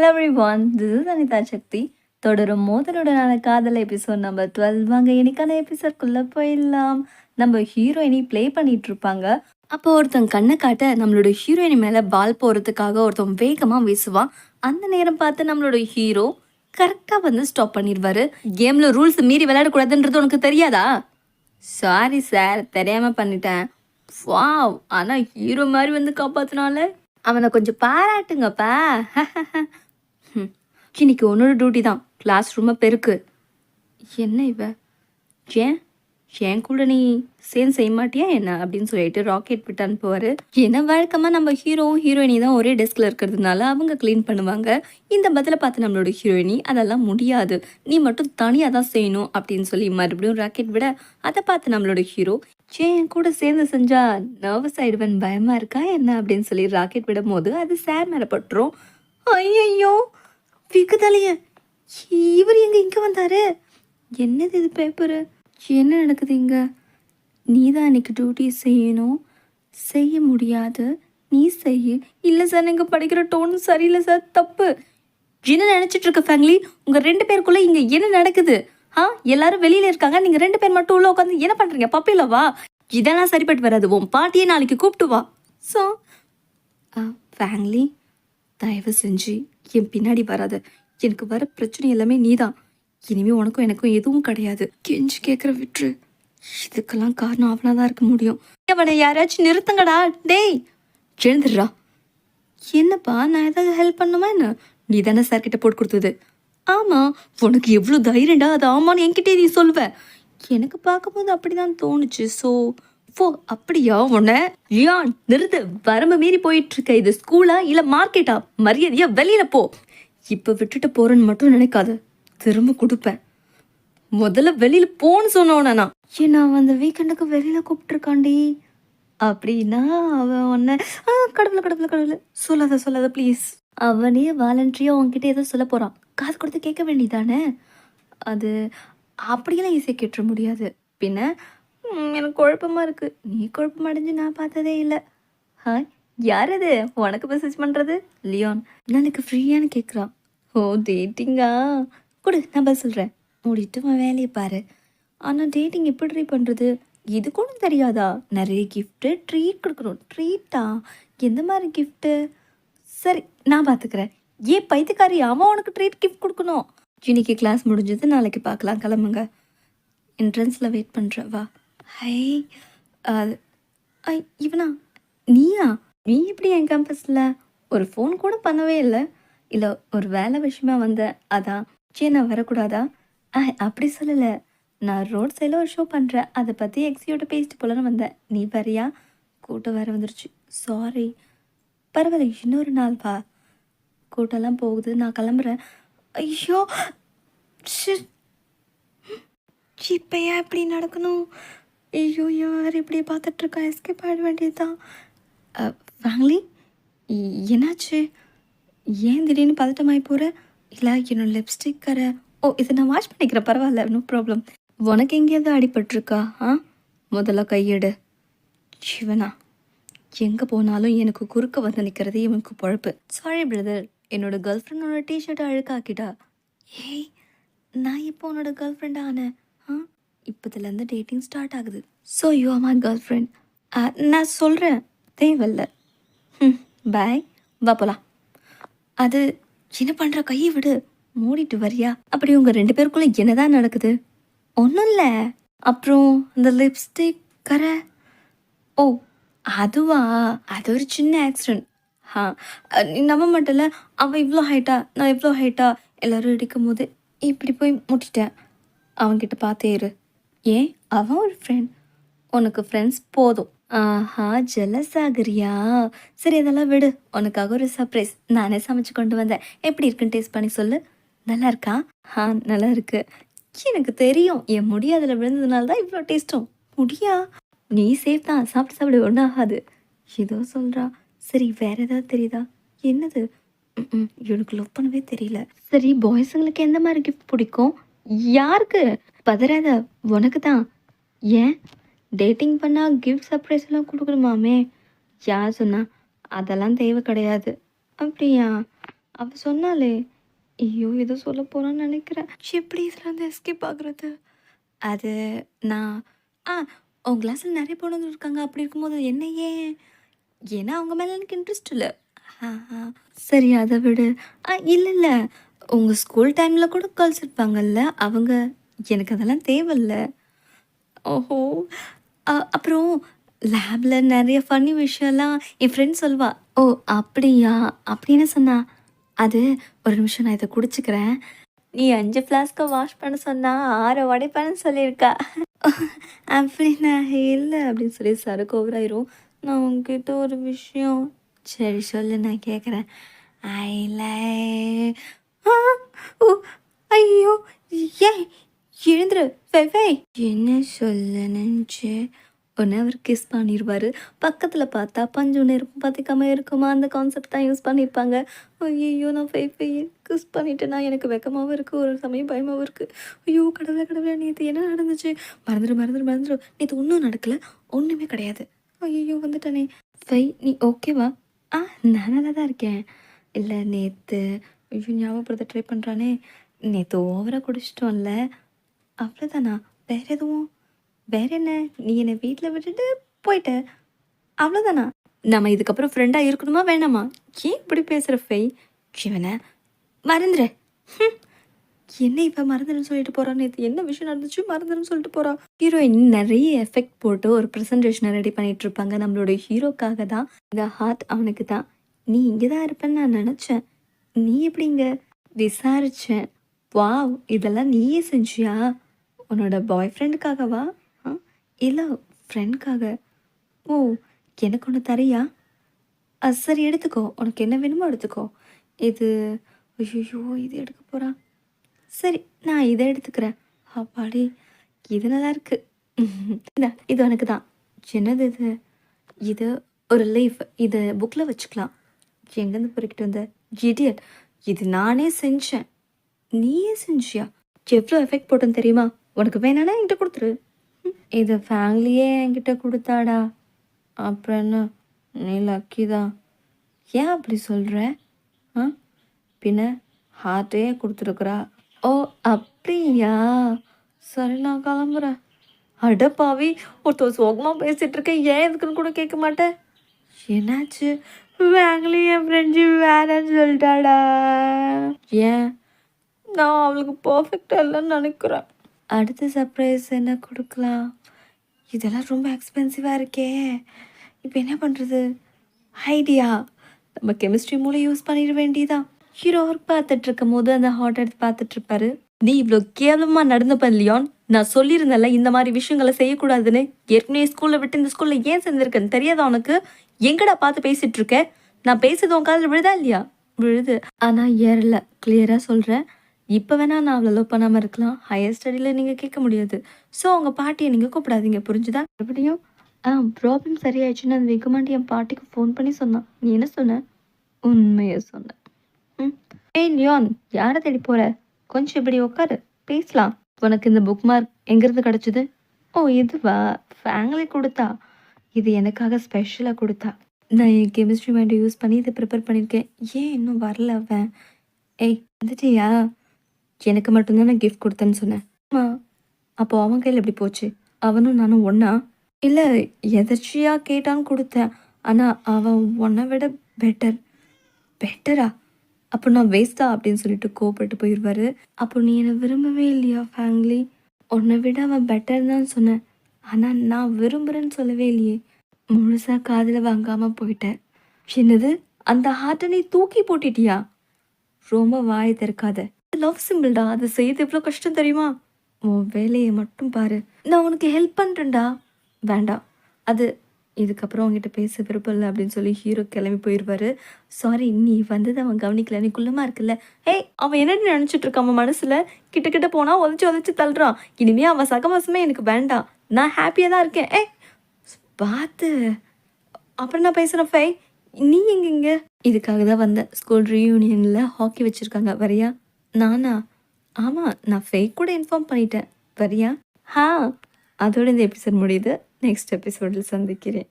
Hello everyone, this is Anita Shakti. தொடரும் மோதலுடனான காதல் episode number 12. வாங்க இன்னைக்கான எபிசோட்குள்ள போயிடலாம். நம்ம ஹீரோயினி ப்ளே பண்ணிட்டு இருப்பாங்க. அப்போ ஒருத்தன் கண்ணை காட்ட நம்மளோட ஹீரோயினி மேலே பால் போகிறதுக்காக ஒருத்தன் வேகமாக வீசுவான். அந்த நேரம் பார்த்து நம்மளோட ஹீரோ கரெக்டாக வந்து ஸ்டாப் பண்ணிடுவாரு. கேமில் ரூல்ஸ் மீறி விளையாடக்கூடாதுன்றது உனக்கு தெரியாதா? சாரி சார், தெரியாமல் பண்ணிட்டேன். வாவ், ஆனால் ஹீரோ மாதிரி வந்து காப்பாற்றினால அவனை கொஞ்சம் பாராட்டுங்கப்பா. இன்னைக்கு உன்னோட டியூட்டி தான், கிளாஸ் ரூமை பெருக்கு. என்ன இவ ஏன் என் கூட நீ சேர்ந்து செய்ய மாட்டியா என்ன அப்படின்னு சொல்லிட்டு ராக்கெட் விட்டு அனுப்புவார். ஏன்னா வழக்கமாக நம்ம ஹீரோவும் ஹீரோயினி தான் ஒரே டெஸ்கில் இருக்கிறதுனால அவங்க க்ளீன் பண்ணுவாங்க. இந்த பதிலை பார்த்து நம்மளோட ஹீரோயினி அதெல்லாம் முடியாது, நீ மட்டும் தனியாக தான் செய்யணும் அப்படின்னு சொல்லி மறுபடியும் ராக்கெட் விட அதை பார்த்து நம்மளோட ஹீரோ என் கூட சேர்ந்து செஞ்சா நர்வஸ் ஆயிடுவேன், பயமா இருக்கா என்ன அப்படின்னு சொல்லி ராக்கெட் விடும் போது அது சார் மேலே பட்டுரும். ஐயோ விக்குதலைய, இவர் எங்க இங்க வந்தாரு? என்னது இது பேப்பரு? என்ன நடக்குது இங்க? நீ தான் இன்னைக்கு டியூட்டி செய்யணும், செய்ய முடியாது, நீ செய்ய. இல்லை சார், நீங்கள் படிக்கிற டோன் சரியில்லை சார், தப்பு. என்ன நினச்சிட்டு இருக்க ஃபேமிலி? உங்கள் 2 பேருக்குள்ளே இங்கே என்ன நடக்குது? எல்லாரும் வெளியில இருக்காங்க, நீங்க 2 பேர் மட்டும் உள்ள உட்காந்து என்ன பண்றீங்க? பப்பில வா, இதெல்லாம் சரிப்பட்டு வராது, உன் பாட்டியே நாளைக்கு கூப்பிட்டு வா. ஸோ ஃபேமிலி, தயவு செஞ்சு என் பின்னாடி வராது. எனக்கு வர பிரச்சனை எல்லாமே நீதான். இனிமே உனக்கும் எனக்கும் எதுவும் கிடையாது. கெஞ்சி கேட்குற விட்டுரு. இதுக்கெல்லாம் காரணம் அவனா தான் இருக்க முடியும். அவனை யாராச்சும் நிறுத்துங்கடா. டேய் எழுந்துடுறா. என்னப்பா, நான் ஏதாவது ஹெல்ப் பண்ணுமா என்ன? நீ தானே சார்கிட்ட போட்டு கொடுத்தது. ஆமாம், உனக்கு எவ்வளோ தைரியண்டா அது ஆமான்னு என்கிட்டே நீ சொல்லுவேன். எனக்கு பார்க்கும்போது அப்படிதான் தோணுச்சு. ஸோ அப்படியா? உன்னை லியான் நிறுத்து, வரம்பு மீறி போயிட்டு இருக்க. இது ஸ்கூலா இல்லை மார்க்கெட்டா? மரியாதையா வெளியில போ. இப்போ விட்டுட்டு போறேன்னு மட்டும் நினைக்காத, திரும்ப கொடுப்பேன். முதல்ல வெளியில போன்னு சொன்னோன்னா நான் அந்த வீக்கெண்டுக்கு வெளியில கூப்பிட்டுருக்காண்டி அப்படின்னா அவன் உன்னை கடவுளை சொல்லாத ப்ளீஸ். அவனே வாலண்டரியாக உன்கிட்ட ஏதோ சொல்ல போகிறான், காசு கொடுத்து கேட்க வேண்டியதானே? அது அப்படியெல்லாம் ஈஸியாக கேட்டுற முடியாது. பின்ன எனக்கு குழப்பமாக இருக்குது. நீ குழப்பம் அடைஞ்சு நான் பார்த்ததே இல்லை. யார் அது உனக்கு மெசேஜ் பண்ணுறது? லியோன். நாளைக்கு ஃப்ரீயானு கேட்குறான். ஓ டேட்டிங்கா? கொடு, நான் பதில் சொல்கிறேன். மூடிட்டு உன் வேலையை பாரு. ஆனால் டேட்டிங் எப்படி பண்ணுறது இது கூட தெரியாதா? நிறைய கிஃப்ட்டு, ட்ரீட் கொடுக்கணும். ட்ரீட்டா? எந்த மாதிரி கிஃப்ட்டு? சரி, நான் பார்த்துக்கிறேன். ஏன் பைத்தியக்காரி, அவன் உனக்கு ட்ரீட் கிஃப்ட் கொடுக்கணும். இன்னைக்கு கிளாஸ் முடிஞ்சது, நாளைக்கு பார்க்கலாம், கிளம்புங்க. என்ட்ரன்ஸில் வெயிட் பண்ணுறேன், வா. ஹை இவனா நீயா? நீ எப்படி என் கேம்பஸில்? ஒரு ஃபோன் கூட பண்ணவே இல்லை. இல்லை ஒரு வேலை விஷயமா வந்தேன், அதான். சரி, நான் வரக்கூடாதா? அப்படி சொல்லலை, நான் ரோட் சைடில் ஒரு ஷோ பண்ணுறேன், அதை பற்றி எக்ஸியோட பேசிட்டு போலன்னு வந்தேன். நீ வரியா? கூட்டம் வேறு வந்துருச்சு, சாரி. பரவாயில்ல, இன்னொரு நாள் வா. கூட்டம்லாம் போகுது, நான் கிளம்புறேன். ஐயோ இப்போ ஏன் இப்படி நடக்கணும்? ஐயோ, யார் இப்படி பார்த்துட்ருக்கா? எஸ்கேப் ஆகிட வேண்டியதுதான். ஃபேமிலி, என்னாச்சு? ஏன் திடீர்னு பதட்டமாகி போகிற? இல்லை என்னோட லிப்ஸ்டிக் கரை. ஓ, இதை நான் வாஷ் பண்ணிக்கிறேன், பரவாயில்ல, நோ ப்ராப்ளம். உனக்கு எங்கேயாவது அடிபட்டிருக்கா? முதல்ல கையெடு. சிவனா, எங்கே போனாலும் எனக்கு குறுக்க வந்து நிற்கிறது இவனுக்கு பொழப்பு. சாரி பிரதர், என்னோட கேர்ள் ஃப்ரெண்டோட டிஷர்ட்டை அழுக்காக்கிட்டா. ஏய், நான் இப்போ உன்னோட கேர்ள் ஃப்ரெண்ட் ஆனேன். இப்போதுலேருந்து டேட்டிங் ஸ்டார்ட் ஆகுது. So you are my girl friend. நான் சொல்கிறேன், தேவையில்ல. பாய், வா போலாம். அது என்ன பண்ணுற? கையை விடு, மூடிட்டு வரியா? அப்படி உங்கள் 2 பேருக்குள்ளே என்னதான் நடக்குது? ஒன்றும் இல்லை. அப்புறம் இந்த லிப்ஸ்டிக் கரை. ஓ அதுவா? அது ஒரு சின்ன ஆக்சிடென்ட். நீ நம்ப மாட்டல, அவன் இவ்வளோ ஹைட்டா, நான் இவ்வளோ ஹைட்டா, எல்லோரும் இடிக்கும் போது இப்படி போய் முட்டிட்டேன். அவன்கிட்ட பார்த்தே இரு. ஏன், அவன் ஒரு ஃப்ரெண்ட், உனக்கு ஃப்ரெண்ட்ஸ் போதும். ஜெலஸ் ஆகுறியா? சரி, அதெல்லாம் விடு. உனக்காக ஒரு சர்ப்ரைஸ் நானே சமைச்சு கொண்டு வந்தேன். எப்படி இருக்குன்னு டேஸ்ட் பண்ணி சொல்லு. நல்லா இருக்கா? நல்லா இருக்கு. எனக்கு தெரியும், என் முடி அதில் விழுந்ததுனால தான் இவ்வளோ டேஸ்ட்டும். முடியா? நீ சேஃப் தான், சாப்பிட ஒன்றும் ஆகாது. ஏதோ சொல்கிறா. சரி, வேற ஏதாவது தெரியுதா? என்னது? எனக்கு லவ் பண்ணவே தெரியல. சரி, பாய்ஸுங்களுக்கு எந்த மாதிரி கிஃப்ட் பிடிக்கும்? யாருக்கு? பதறாத, உனக்கு தான். ஏன், டேட்டிங் பண்ணால் கிஃப்ட் சர்ப்ரைஸ் எல்லாம் கொடுக்கணுமாமே? யார் சொன்னா? அதெல்லாம் தேவை கிடையாது. அப்படியா? அவ சொன்னாளே, ஐயோ! ஏதோ சொல்ல போறான்னு நெனைக்கிறேன். எப்படி இதுலருந்து எஸ்கேப் ஆகுறது? அது நான் ஆ உன் கிளாஸ்ல நெறைய பொண்ணுங்க இருக்காங்க. அப்படி இருக்கும்போது என்ன ஏன்? ஏன்னா அவங்க மேல எனக்கு இன்ட்ரெஸ்ட் இல்ல. ஆஹா. சரி அத விடு. இல்ல, இல்ல. உங்க ஸ்கூல் டைம்ல கூட கேர்ள்ஸ் இருப்பாங்கல்ல, அவங்க எனக்கு அதெல்லாம் தேவையில்ல. ஓஹோ! அப்புறம் லேப்ல நெறைய ஃபன்னி விஷயம்லாம் என் ஃப்ரெண்ட் சொல்வா. ஓ! அப்படியா? அப்படி என்ன சொன்னா? அது ஒரு நிமிஷம் நான் இத குடிச்சுக்கிறேன். நீ 5 ஃப்ளாஸ்க்க வாஷ் பண்ண சொன்னா 6 உடைப்பேன்னு சொல்லியிருக்கா. அப்படின்னா இல்ல அப்படின்னு சொல்லி சரக்கு ஓவர் ஆயிரும். நான் உன்கிட்ட ஒரு விஷயம் சரி சொல்லு நான் கேட்குறேன். ஐ லை ஆ! ஓ! ஐயோ! ஏய் எழுந்துரு. ஃபை என்ன சொல்ல நெனச்சே? உடனே அவர் கிஸ் பண்ணிருவாரு. பக்கத்துல பார்த்தா பஞ்சு நெருப்பு பத்திக்காம இருக்குமா? அந்த கான்செப்ட் தான் யூஸ் பண்ணியிருப்பாங்க. ஐயய்யோ! நான் ஃபை கிஸ் பண்ணிட்டேனா எனக்கு வெட்கமாவும் இருக்கு. ஒரு சமயம் பயமாவும் இருக்கு. ஐயோ! கடவுளே கடவுளே! நேத்து என்ன நடந்துச்சு? மறந்துரு. நேத்து ஒண்ணும் நடக்கல. ஒண்ணுமே கிடையாது. ஐயய்யோ! வந்துட்டனே! நீ ஓகேவா? ஆ நான் நல்லா தான் இருக்கேன். இல்ல நேத்து ஐயோ! ஞாபகப்படுத்த ட்ரை பண்றானே! நேத்து ஓவரா குடிச்சிட்டோம்ல. அவ்வளோதானா? வேற எதுவும்? வேற என்ன? நீ என்ன வீட்ல விட்டுட்டு போயிட்ட. அவ்வளோதானா? நம்ம இதுக்கப்புறம் ஃப்ரெண்டா இருக்கணுமா? வேணாமா? ஏன் இப்படி பேசுற இவன மறந்துரு. ஹ்ம். என்ன இவ மறந்துருன்னு சொல்லிட்டு போறா? நேத்து என்ன விஷயம் நடந்துச்சு? மறந்துருன்னு சொல்லிட்டு போறா. ஹீரோயின் நெறைய எஃபெக்ட் போட்டு ஒரு ப்ரெசன்டேஷன ரெடி பண்ணிட்டு இருப்பாங்க. நம்மளுடைய ஹீரோக்காக தான். இந்த ஹார்ட் அவனுக்கு தான். நீ இங்க தான் இருப்பேன்னு நான் நெனச்சேன். நீ எப்படி இங்க? விசாரிச்சேன். வாவ்! இதெல்லாம் நீயே செஞ்சியா? உன்னோட பாய் ஃப்ரெண்டுக்காகவா? ஆ? இல்ல ஃப்ரெண்ட்காக. ஓ! எனக்கு ஒண்ணு தரியா? சரி எடுத்துக்கோ. உனக்கு என்ன வேணுமோ எடுத்துக்கோ. இது ஐய்யய்யோ! இது எடுக்க போறா. சரி நான் இத எடுத்துக்கிறேன். அப்பாடி! இது நல்லாருக்கு. இந்தா இது உனக்கு தான். என்னது இது? இது ஒரு லீஃப். இத புக்ல வச்சுக்கலாம். எங்கேருந்து பொறுக்கிட்டு வந்த? இடியட்! இது நானே செஞ்சேன். நீயே செஞ்சியா? எவ்ளோ எஃபெக்ட் போட்டேன்னு தெரியுமா? உனக்கு வேணான்னா என்கிட்ட குடுத்துரு. இது ஃபேமிலியே என்கிட்ட குடுத்தாடா. அப்புறம் என்ன? நீ லக்கி தான். ஏன் அப்படி சொல்ற? ஆ? பின்ன ஹார்ட்டே குடுத்துருக்குறா. ஓ! அப்படியா? சரி நான் கிளம்புறேன். அட பாவி! ஒருத்தன் சோகமா பேசிட்டு இருக்கேன். ஏன் எதுக்குன்னு கூட கேட்க மாட்டேன். என்னாச்சு? ஃபேமிலி என் ஃப்ரெண்ட்ஷி வேணான்னு சொல்லிட்டாடா. ஏன்? நான் அவளுக்கு பெர்ஃபெக்ட்டா இல்லன்னு நெனைக்கிறேன். அடுத்த சர்ப்ரைஸ் என்ன குடுக்கலாம்? இதெல்லாம் ரொம்ப எக்ஸ்பென்சிவா இருக்கே! இப்ப என்ன பண்றது? ஐடியா! நம்ம கெமிஸ்ட்ரி மூளை யூஸ் பண்ணிட வேண்டியதான். ஹீரோ ஒர்க் பார்த்துட்ருக்கும்போது அந்த ஹாட் எடுத்து பார்த்துட்ருப்பாரு. "நீ இவ்ளோ கேவலமா நடந்துப்ப லியான். நான் சொல்லியிருந்தேன்ல இந்த மாரி விஷயங்கள செய்யக்கூடாதுன்னு. ஏற்கனவே ஸ்கூல்ல விட்டு இந்த ஸ்கூல்ல ஏன் சேர்ந்திருக்கன்னு தெரியாதா உனக்கு? எங்கடா பார்த்து பேசிட்டு இருக்க? நான் பேசுறது உன் காதுல விழுதா இல்லையா?" விழுது. ஆனா ஏறல. கிளியரா சொல்றேன். இப்ப வேணா நான் அவள லவ் பண்ணாம இருக்கலாம். ஹையர் ஸ்டடில நீங்க கேட்க முடியாது. ஸோ உங்க பாட்டிய நீங்க கூப்பிடாதீங்க. புரிஞ்சுதா? மறுபடியும் ப்ராப்ளம் சரியாயிடுச்சுன்னு அந்த விகுமாண்டி என் பாட்டிக்கு ஃபோன் பண்ணி சொன்னான். நீ என்ன சொன்ன? உண்மைய சொன்னேன். ம். ஏய் லியான்! யார தேடி போற? கொஞ்சம் இப்படி உட்காரு. பேசலாம். உனக்கு இந்த புக் மார்க் எங்கேருந்து கிடைச்சது? ஓ! இதுவா? ஃபேமிலி குடுத்தா. இது எனக்காக ஸ்பெஷலா குடுத்தா. நான் என் கெமிஸ்ட்ரி மைண்ட யூஸ் பண்ணி இத ப்ரிப்பேர் பண்ணியிருக்கேன். ஏன் இன்னும் வரல அவன்? ஏய் வந்துட்டியா? எனக்கு மட்டும் தான் நான் கிஃப்ட் குடுத்தேன்னு சொன்னேன். ஆமா. அப்போ அவன் கையில எப்படி போச்சு? அவனும் நானும் ஒண்ணா? இல்ல எதர்ச்சியா கேட்டான்னு குடுத்தேன். ஆனா அவன் உன்ன விட பெட்டர். பெட்டரா? அப்போ நான் வேஸ்ட்டா? அப்படின்னு சொல்லிட்டு கோவப்பட்டு போயிருவாரு. அப்போ நீ என்ன விரும்பவே இல்லையா ஃபேங்லி? உன்ன விட அவன் பெட்டர் தான் சொன்னேன். ஆனா நான் விரும்புறேன்னு சொல்லவே இல்லையே. முழுசா காதுல வாங்காம போயிட்டேன். என்னது? அந்த ஹார்ட்ட நீ தூக்கி போட்டுட்டியா? ரொம்ப வாய திறக்காத. லவ் சிம்பிள்டா. அது செய்றது எவ்ளோ கஷ்டம் தெரியுமா? உன் வேலைய மட்டும் பாரு. நான் உனக்கு ஹெல்ப் பண்றேன்டா. வேண்டாம். அது இதுக்கப்புறம் உன்கிட்ட பேச விருப்பம் இல்ல அப்படின்னு சொல்லி ஹீரோ கிளம்பி போயிருவாரு. சாரி நீ வந்தது அவன் கவனிக்கல. நீ குள்ளமா இருக்குல்ல. ஏய் அவன் என்னடி நெனச்சுட்டு இருக்கான் அவன் மனசுல? கிட்ட கிட்ட போனா உதச்சு உதச்சு தள்ளுறான். இனிமே அவன் சகவாசமே எனக்கு வேண்டாம். நான் ஹாப்பியா தான் இருக்கேன். ஏய் பாத்து. அப்புறம் நான் பேசுறேன் நீ எங்க இங்க? இதுக்காக தான் வந்தேன். ஸ்கூல் ரீயூனியன்ல ஹாக்கி வச்சிருக்காங்க. வரியா? நானா? ஆமா. நான் கூட இன்ஃபார்ம் பண்ணிட்டேன். வரியா? ஹா! அதோட இந்த எபிசோட் முடியுது. நெக்ஸ்ட் எபிசோடில் சந்திக்கிறேன்.